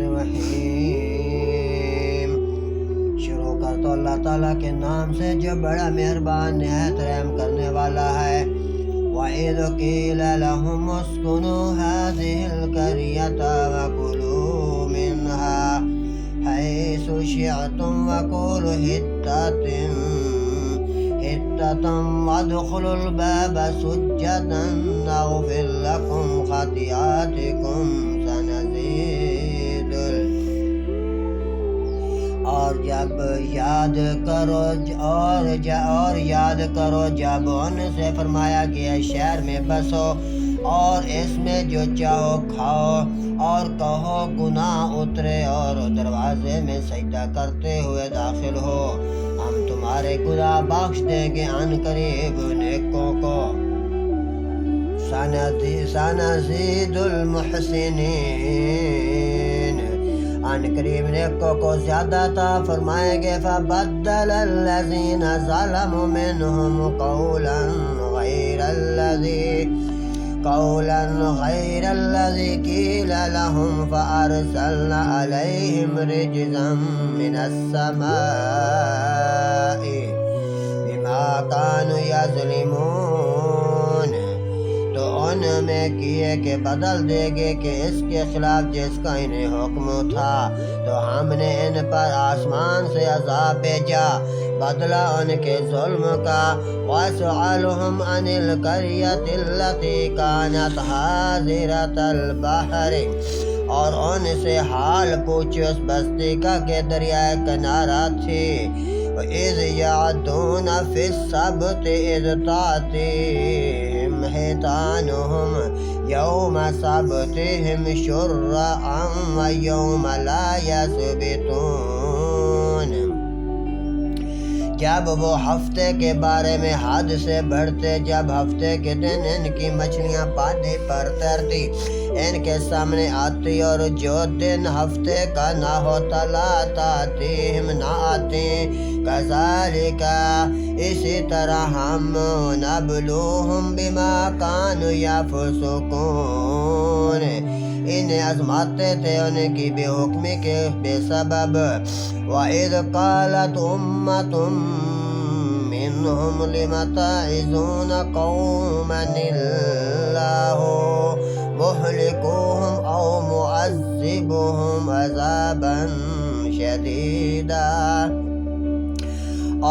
الرحیم۔ شروع کر تو اللہ تعالیٰ کے نام سے جو بڑا مہربان نہایت رحم کرنے والا ہے۔ وَإِذْ قِيلَ لَهُمُ اسْكُنُوا هَٰذِهِ الْقَرْيَةَ وَكُلُوا مِنْهَا حَيْثُ شِئْتُمْ وَقُولُوا حِطَّةٌ وَادْخُلُوا الْبَابَ سُجَّدًا نَغْفِرْ لَكُمْ خَطِيئَاتِكُمْ سَنَزِيدُ اور یاد کرو جب ان سے فرمایا گیا شہر میں بسو اور اس میں جو چاہو کھاؤ اور کہو گناہ اترے اور دروازے میں سجدہ کرتے ہوئے داخل ہو، ہم تمہارے گناہ بخش دیں گے عن قریب نیکوں کو۔ سنزيد المحسنین، عن قریب نیکوں کو زیادہ عطا فرمائیں گے۔ فبدل الذین ظلموا منهم قولا غیر الذی قیل لهم فارسلنا علیہم رجزا من السماء بما كانوا یظلمون، تو ان میں کیے کہ بدل دے گے کہ اس کے خلاف جس کا انہیں حکم تھا، تو ہم نے ان پر آسمان سے عذاب بھیجا بدلہ ان کے ظلم کا۔ وَاسْأَلْهُمْ عَنِ الْقَرْيَةِ الَّتِي كَانَتْ حَاضِرَةَ الْبَحْرِ، اور ان سے حال پوچھ اس بستی کا کہ دریائے کنارہ تھی۔ وَإِذْ يَعْدُونَ فِي السَّبْتِ إِذْ تَأْتِيهِمْ حِيتَانُهُمْ يَوْمَ سَبْتِهِمْ شُرَّعًا وَيَوْمَ لَا يَسْبِتُونَ، جب وہ ہفتے کے بارے میں حد سے بڑھتے، جب ہفتے کے دن ان کی مچھلیاں پانی پر تیرتی ان کے سامنے آتی، اور جو دن ہفتے کا نہ ہوتا لا تأتیہم نہ آتی۔ کذالک، اسی طرح ہم نبلوہم بما کانوا یفسقون، انہیں آزماتے تھے ان کی بے حکمی کے بے سبب۔ وَإِذْ قَالَتْ أُمَّةٌ مِّنْهُمْ لِمَ تَعِظُونَ قَوْمًا اللَّهُ مُهْلِكُهُمْ أَوْ مُعَذِّبُهُمْ عَذَابًا شَدِيدًا،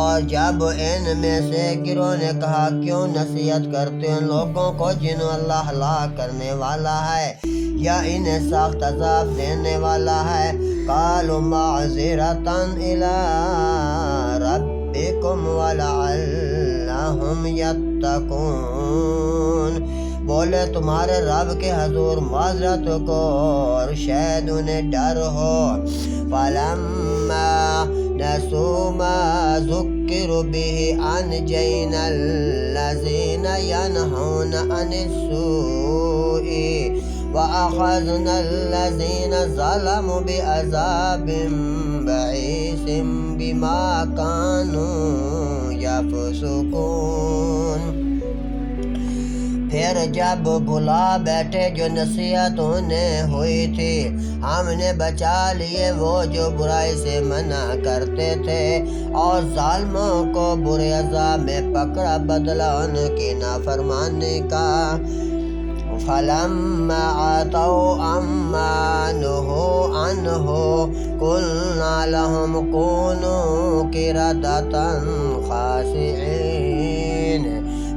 اور جب ان میں سے گروہ نے کہا کیوں نصیحت کرتے ان لوگوں کو جنہوں اللہ ہلاک کرنے والا ہے یا انہیں سخت عذاب دینے والا ہے۔ قالوا معذرة إلى ربكم ولعلهم يتقون، بولے تمہارے رب کے حضور معذرت کو اور شاید انہیں ڈر ہو۔ فلما نسوا ما ذكروا به أنجينا الذين ينهون عن السوء وأخذنا الذين ظلموا بعذاب بئيس بما كانوا يفسقون۔ پھر جب بلا بیٹھے جو نصیحت انہیں ہوئی تھی، ہم نے بچا لیے وہ جو برائی سے منع کرتے تھے، اور ظالموں کو برے عذاب میں پکڑا بدلہ ان کی نافرمانی کا۔ فَلَمَّا عَتَوْا عَمَّا نُهُوا عَنْهُ قُلْنَا لَهُمْ كُونُوا قِرَدَةً خَاسِئِينَ،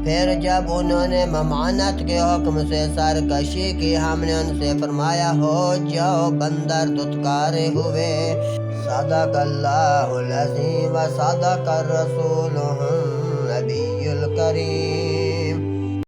پھر جب انہوں نے ممانعت کے حکم سے سرکشی کی، ہم نے ان سے فرمایا ہو جاؤ بندر دھتکارے ہوئے۔ صدق اللہ العظیم و صدق الرسول النبی الکریم۔